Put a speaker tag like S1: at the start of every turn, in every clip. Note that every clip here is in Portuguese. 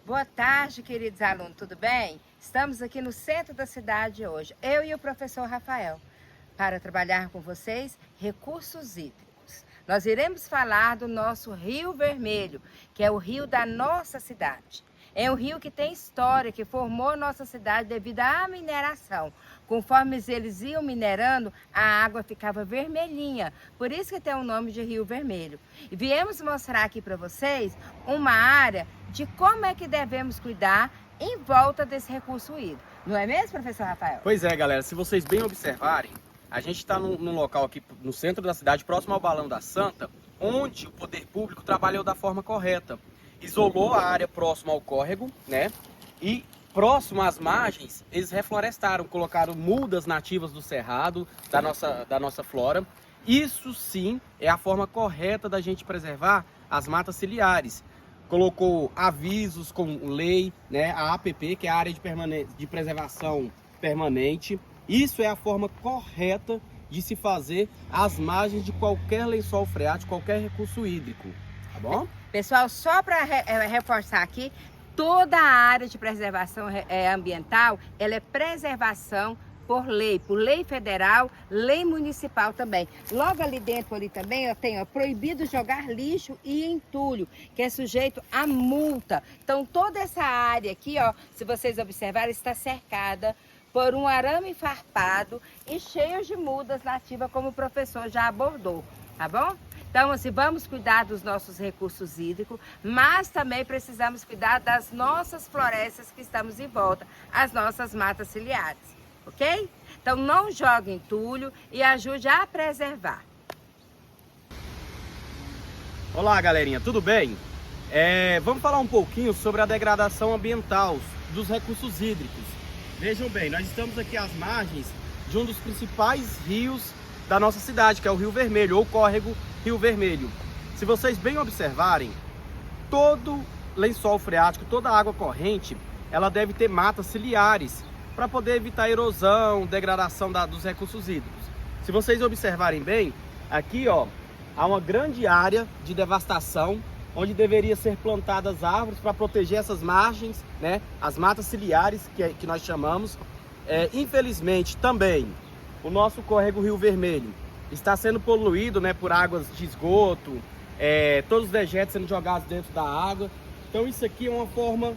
S1: Boa tarde, queridos alunos, tudo bem? Estamos aqui no centro da cidade hoje, eu e o professor Rafael, para trabalhar com vocês recursos hídricos. Nós iremos falar do nosso Rio Vermelho, que é o rio da nossa cidade. É um rio que tem história, que formou nossa cidade devido à mineração. Conforme eles iam minerando, a água ficava vermelhinha. Por isso que tem o nome de Rio Vermelho. E viemos mostrar aqui para vocês uma área de como é que devemos cuidar em volta desse recurso hídrico. Não é mesmo, professor Rafael?
S2: Pois é, galera. Se vocês bem observarem, a gente está num local aqui no centro da cidade, próximo ao Balão da Santa, onde o poder público trabalhou da forma correta. Isolou a área próxima ao córrego, né? E próximo às margens, eles reflorestaram, colocaram mudas nativas do cerrado, da nossa flora. Isso sim é a forma correta da gente preservar as matas ciliares. Colocou avisos com lei, né? A APP, que é a área de preservação permanente. Isso é a forma correta de se fazer às margens de qualquer lençol freático, qualquer recurso hídrico, tá bom?
S1: Pessoal, só para reforçar aqui, toda a área de preservação ambiental, ela é preservação por lei federal, lei municipal também. Logo ali dentro ali também, tem proibido jogar lixo e entulho, que é sujeito a multa. Então toda essa área aqui, ó, se vocês observarem, está cercada por um arame farpado e cheio de mudas nativas, como o professor já abordou, tá bom? Então, assim, vamos cuidar dos nossos recursos hídricos, mas também precisamos cuidar das nossas florestas que estamos em volta, as nossas matas ciliares, ok? Então, não jogue entulho e ajude a preservar.
S2: Olá, galerinha, tudo bem? Vamos falar um pouquinho sobre a degradação ambiental dos recursos hídricos. Vejam bem, nós estamos aqui às margens de um dos principais rios da nossa cidade, que é o Rio Vermelho, ou córrego Rio Vermelho. Se vocês bem observarem, todo lençol freático, toda água corrente, ela deve ter matas ciliares para poder evitar erosão, degradação dos recursos hídricos. Se vocês observarem bem, aqui ó, há uma grande área de devastação, onde deveria ser plantadas árvores para proteger essas margens, né, as matas ciliares que nós chamamos. Infelizmente também, o nosso córrego Rio Vermelho está sendo poluído, né, por águas de esgoto, todos os dejetos sendo jogados dentro da água. Então isso aqui é uma forma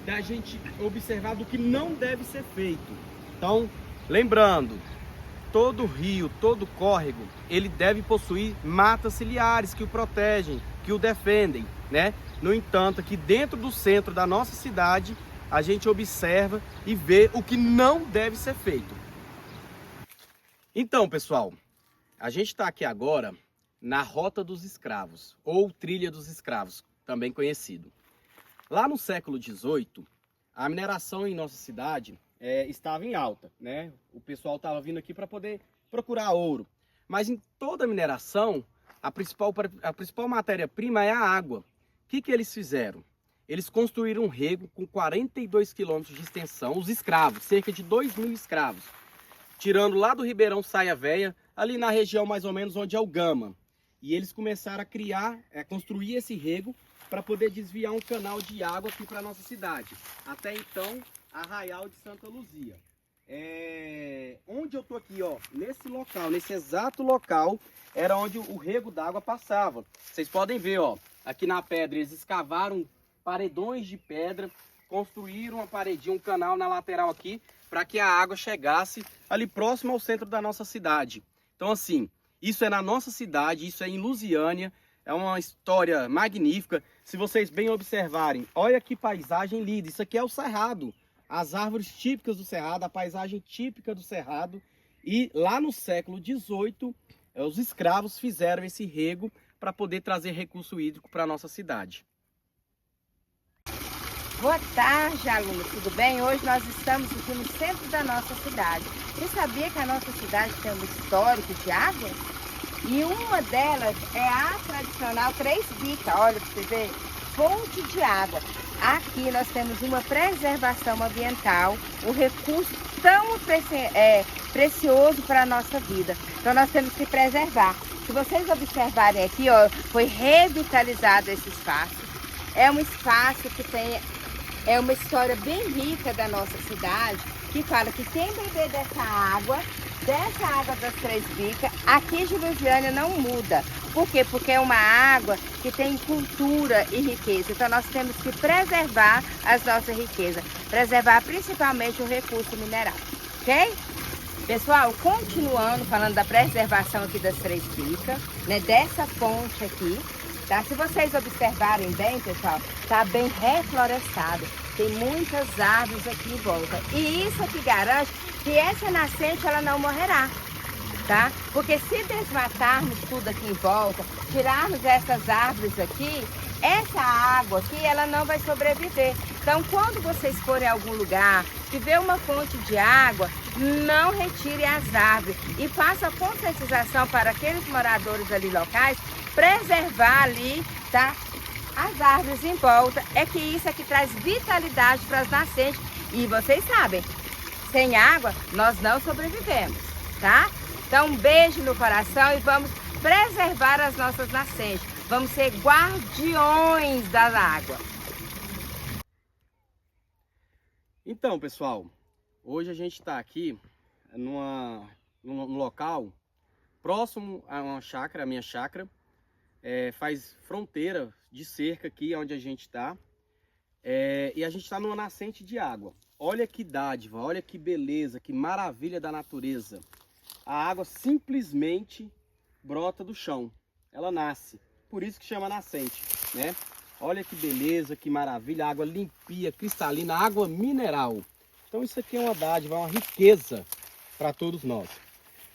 S2: da gente observar do que não deve ser feito. Então, lembrando, todo rio, todo córrego, ele deve possuir matas ciliares que o protegem, que o defendem, né? No entanto, aqui dentro do centro da nossa cidade, a gente observa e vê o que não deve ser feito. Então, pessoal, a gente está aqui agora na Rota dos Escravos, ou Trilha dos Escravos, também conhecido. Lá no século XVIII, a mineração em nossa cidade estava em alta, né? O pessoal estava vindo aqui para poder procurar ouro. Mas em toda a mineração, a principal matéria-prima é a água. O que eles fizeram? Eles construíram um rego com 42 quilômetros de extensão, os escravos, cerca de 2.000 escravos, tirando lá do Ribeirão Saia Véia, ali na região mais ou menos onde é o Gama. E eles começaram a construir esse rego para poder desviar um canal de água aqui para a nossa cidade. Até então, Arraial de Santa Luzia. Onde eu tô aqui, ó, nesse local, nesse exato local, era onde o rego d'água passava. Vocês podem ver, ó, aqui na pedra eles escavaram paredões de pedra, construíram uma paredinha, um canal na lateral aqui, para que a água chegasse ali próximo ao centro da nossa cidade. Então, assim, isso é na nossa cidade, isso é em Lusiânia, é uma história magnífica. Se vocês bem observarem, olha que paisagem linda, isso aqui é o Cerrado, as árvores típicas do Cerrado, a paisagem típica do Cerrado. E lá no século XVIII, os escravos fizeram esse rego para poder trazer recurso hídrico para a nossa cidade.
S1: Boa tarde, alunos, tudo bem? Hoje nós estamos aqui no centro da nossa cidade. Você sabia que a nossa cidade tem um histórico de águas? E uma delas é a tradicional Três Bicas, olha para você ver, fonte de água. Aqui nós temos uma preservação ambiental, um recurso tão precioso para a nossa vida. Então nós temos que preservar. Se vocês observarem aqui, ó, foi revitalizado esse espaço. É um espaço que tem é uma história bem rica da nossa cidade, que fala que quem beber dessa água das Três Bicas, aqui de Lusiânia não muda. Por quê? Porque é uma água que tem cultura e riqueza. Então nós temos que preservar as nossas riquezas, preservar principalmente o recurso mineral, ok? Pessoal, continuando falando da preservação aqui das Três Bicas, né, dessa fonte aqui, tá? Se vocês observarem bem, pessoal, tá bem reflorestado. Tem muitas árvores aqui em volta. E isso aqui garante que essa nascente ela não morrerá, tá? Porque se desmatarmos tudo aqui em volta, tirarmos essas árvores aqui, essa água aqui ela não vai sobreviver. Então, quando vocês forem a algum lugar, tiver uma fonte de água, não retire as árvores e faça a conscientização para aqueles moradores ali locais, preservar ali, tá? As árvores em volta, é que isso aqui traz vitalidade para as nascentes. E vocês sabem, sem água nós não sobrevivemos, tá? Então um beijo no coração e vamos preservar as nossas nascentes. Vamos ser guardiões da água.
S2: Então, pessoal, hoje a gente está aqui num local próximo a uma chácara, a minha chácara. Faz fronteira de cerca aqui onde a gente está. E a gente está numa nascente de água. Olha que dádiva, olha que beleza, que maravilha da natureza. A água simplesmente brota do chão. Ela nasce. Por isso que chama nascente, né? Olha que beleza, que maravilha. Água limpia, cristalina, água mineral. Então isso aqui é uma dádiva, é uma riqueza para todos nós.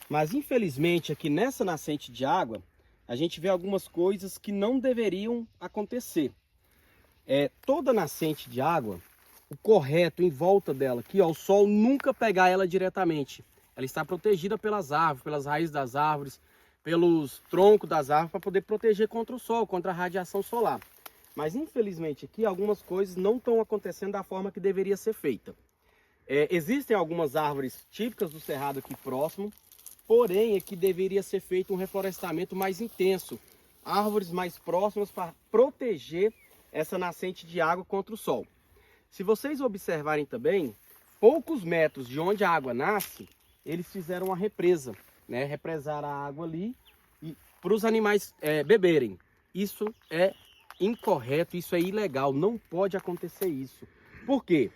S2: Mas infelizmente aqui nessa nascente de água, a gente vê algumas coisas que não deveriam acontecer. Toda nascente de água, o correto em volta dela, aqui, ó, o sol nunca pegar ela diretamente. Ela está protegida pelas árvores, pelas raízes das árvores, pelos troncos das árvores, para poder proteger contra o sol, contra a radiação solar. Mas infelizmente aqui algumas coisas não estão acontecendo da forma que deveria ser feita. Existem algumas árvores típicas do cerrado aqui próximo, porém aqui deveria ser feito um reflorestamento mais intenso. Árvores mais próximas para proteger essa nascente de água contra o sol. Se vocês observarem também, poucos metros de onde a água nasce, eles fizeram uma represa, né? Represaram a água ali para os animais beberem. Isso é incorreto, isso é ilegal, não pode acontecer isso. Por quê?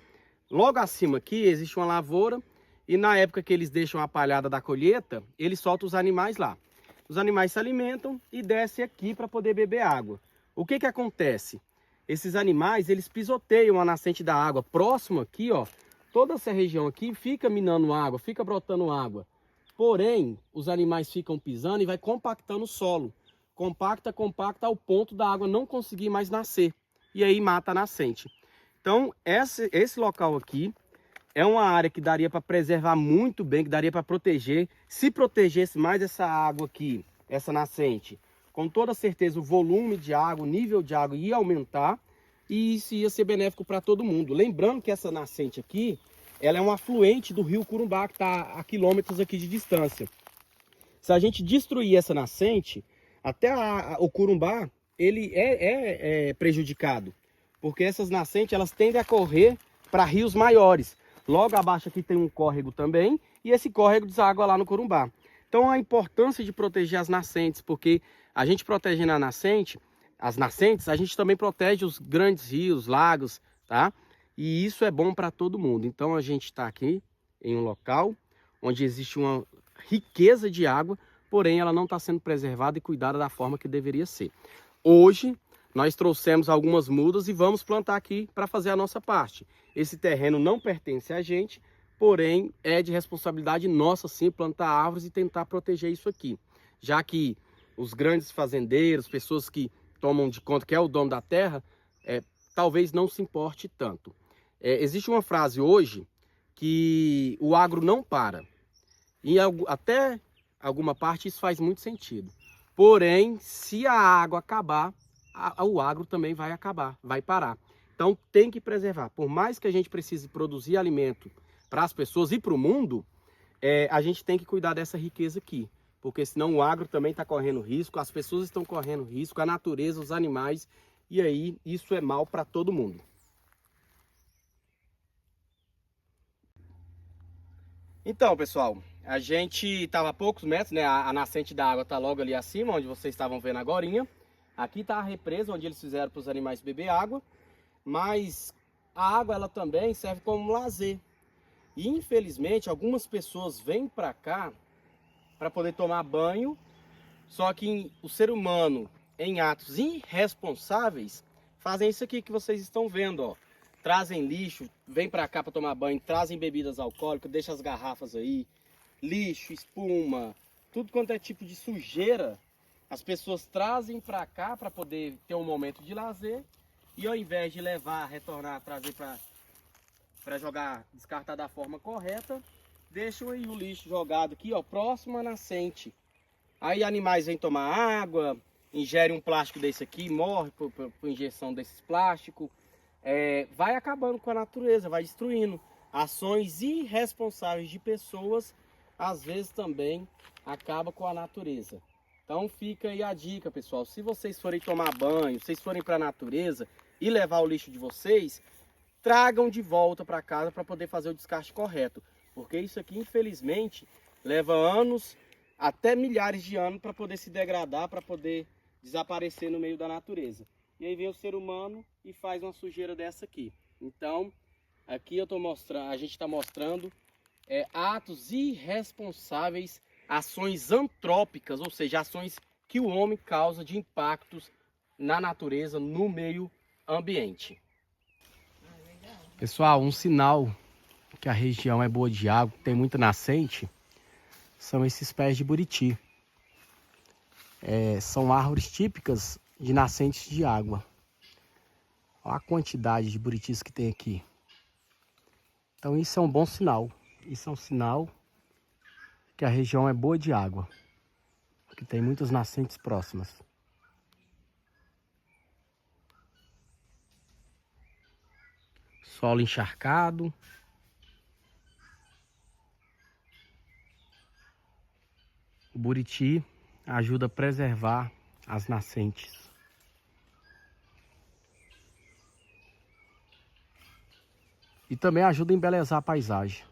S2: Logo acima aqui existe uma lavoura e na época que eles deixam a palhada da colheita, eles soltam os animais lá. Os animais se alimentam e descem aqui para poder beber água. O que acontece? Esses animais, eles pisoteiam a nascente da água. Próximo aqui, ó, toda essa região aqui fica minando água, fica brotando água. Porém, os animais ficam pisando e vai compactando o solo. Compacta ao ponto da água não conseguir mais nascer. E aí mata a nascente. Então, esse local aqui é uma área que daria para preservar muito bem, que daria para proteger. Se protegesse mais essa água aqui, essa nascente, com toda certeza o volume de água, o nível de água ia aumentar e isso ia ser benéfico para todo mundo. Lembrando que essa nascente aqui, ela é um afluente do rio Corumbá, que está a quilômetros aqui de distância. Se a gente destruir essa nascente, até o Corumbá, ele é prejudicado, porque essas nascentes, elas tendem a correr para rios maiores. Logo abaixo aqui tem um córrego também, e esse córrego deságua lá no Corumbá. Então a importância de proteger as nascentes, porque a gente protegendo as nascentes, a gente também protege os grandes rios, lagos, tá? E isso é bom para todo mundo. Então a gente está aqui em um local onde existe uma riqueza de água, porém ela não está sendo preservada e cuidada da forma que deveria ser. Hoje nós trouxemos algumas mudas e vamos plantar aqui para fazer a nossa parte. Esse terreno não pertence a gente, porém é de responsabilidade nossa sim plantar árvores e tentar proteger isso aqui. Já que os grandes fazendeiros, pessoas que tomam de conta que é o dono da terra, talvez não se importe tanto. Existe uma frase hoje que o agro não para. E até alguma parte isso faz muito sentido. Porém, se a água acabar, o agro também vai acabar, vai parar. Então tem que preservar. Por mais que a gente precise produzir alimento para as pessoas e para o mundo, a gente tem que cuidar dessa riqueza aqui. Porque senão o agro também está correndo risco, as pessoas estão correndo risco, a natureza, os animais, e aí isso é mal para todo mundo. Então, pessoal, a gente estava a poucos metros, né? A nascente da água está logo ali acima, onde vocês estavam vendo agorinha. Aqui está a represa, onde eles fizeram para os animais beber água. Mas a água, ela também serve como lazer. E, infelizmente, algumas pessoas vêm para cá para poder tomar banho. Só que o ser humano, em atos irresponsáveis, fazem isso aqui que vocês estão vendo, ó. Trazem lixo, vêm para cá para tomar banho, trazem bebidas alcoólicas, deixam as garrafas aí, lixo, espuma, tudo quanto é tipo de sujeira, as pessoas trazem para cá para poder ter um momento de lazer e ao invés de levar, retornar, trazer para jogar, descartar da forma correta, deixam aí o lixo jogado aqui, ó, próximo à nascente. Aí animais vêm tomar água, ingerem um plástico desse aqui, morre por injeção desses plásticos. Vai acabando com a natureza, vai destruindo. Ações irresponsáveis de pessoas, às vezes também acaba com a natureza. Então fica aí a dica, pessoal. Se vocês forem tomar banho, vocês forem para a natureza e levar o lixo de vocês, tragam de volta para casa para poder fazer o descarte correto. Porque isso aqui, infelizmente, leva anos, até milhares de anos para poder se degradar, para poder desaparecer no meio da natureza. E aí vem o ser humano e faz uma sujeira dessa aqui. Então, aqui eu tô mostrando, a gente está mostrando atos irresponsáveis, ações antrópicas, ou seja, ações que o homem causa de impactos na natureza, no meio ambiente. Pessoal, um sinal que a região é boa de água, tem muita nascente, são esses pés de buriti. São árvores típicas de nascentes de água. Olha a quantidade de buritis que tem aqui. Então isso é um bom sinal. Isso é um sinal que a região é boa de água. Porque tem muitas nascentes próximas. Solo encharcado. O buriti ajuda a preservar as nascentes. E também ajuda a embelezar a paisagem.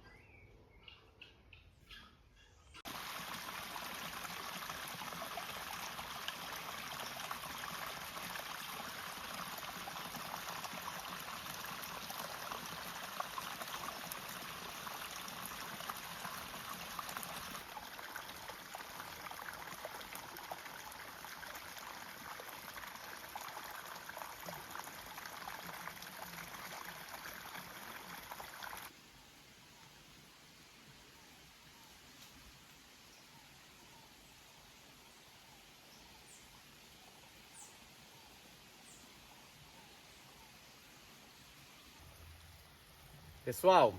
S2: Pessoal,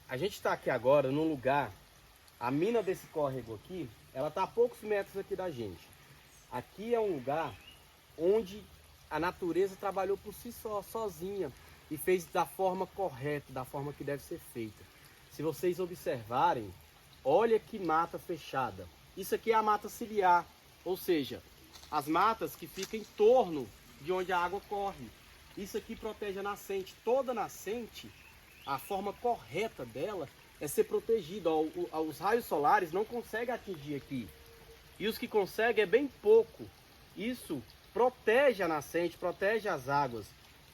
S2: a gente está aqui agora num lugar, a mina desse córrego aqui, ela está a poucos metros aqui da gente. Aqui é um lugar onde a natureza trabalhou por si só, sozinha, e fez da forma correta, da forma que deve ser feita. Se vocês observarem, olha que mata fechada. Isso aqui é a mata ciliar, ou seja, as matas que ficam em torno de onde a água corre. Isso aqui protege a nascente. Toda nascente, a forma correta dela é ser protegida. Os raios solares não conseguem atingir aqui. E os que conseguem é bem pouco. Isso protege a nascente, protege as águas.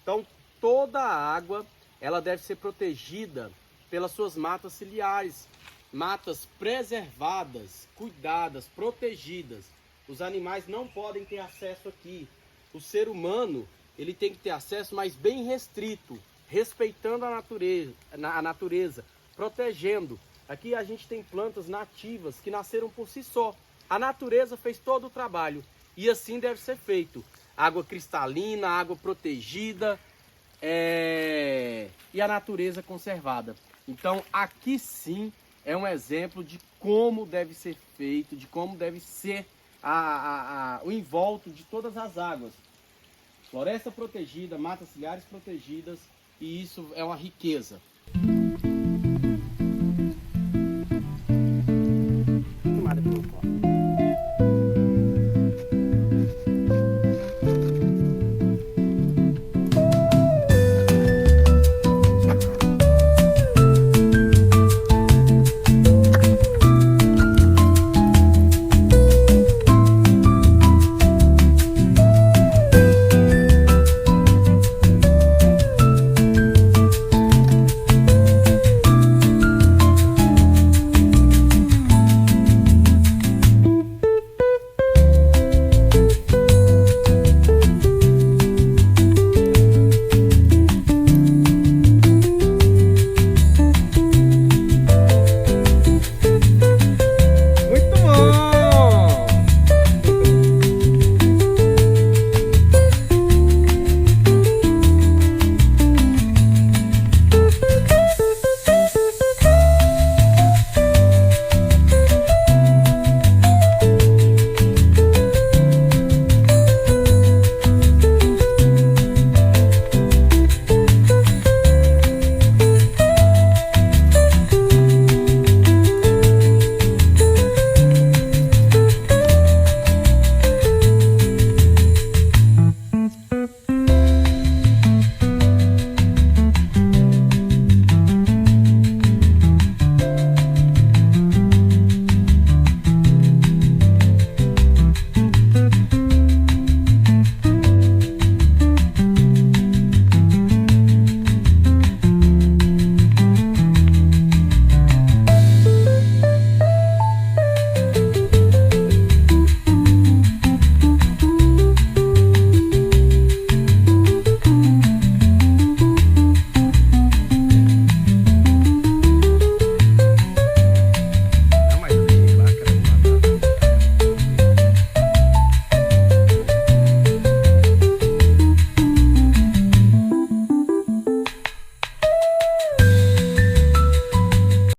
S2: Então, toda a água, ela deve ser protegida pelas suas matas ciliares. Matas preservadas, cuidadas, protegidas. Os animais não podem ter acesso aqui. O ser humano, ele tem que ter acesso, mas bem restrito, respeitando a natureza, protegendo. Aqui a gente tem plantas nativas que nasceram por si só. A natureza fez todo o trabalho e assim deve ser feito. Água cristalina, água protegida e a natureza conservada. Então aqui sim é um exemplo de como deve ser feito, de como deve ser o envolto de todas as águas. Floresta protegida, matas ciliares protegidas, e isso é uma riqueza.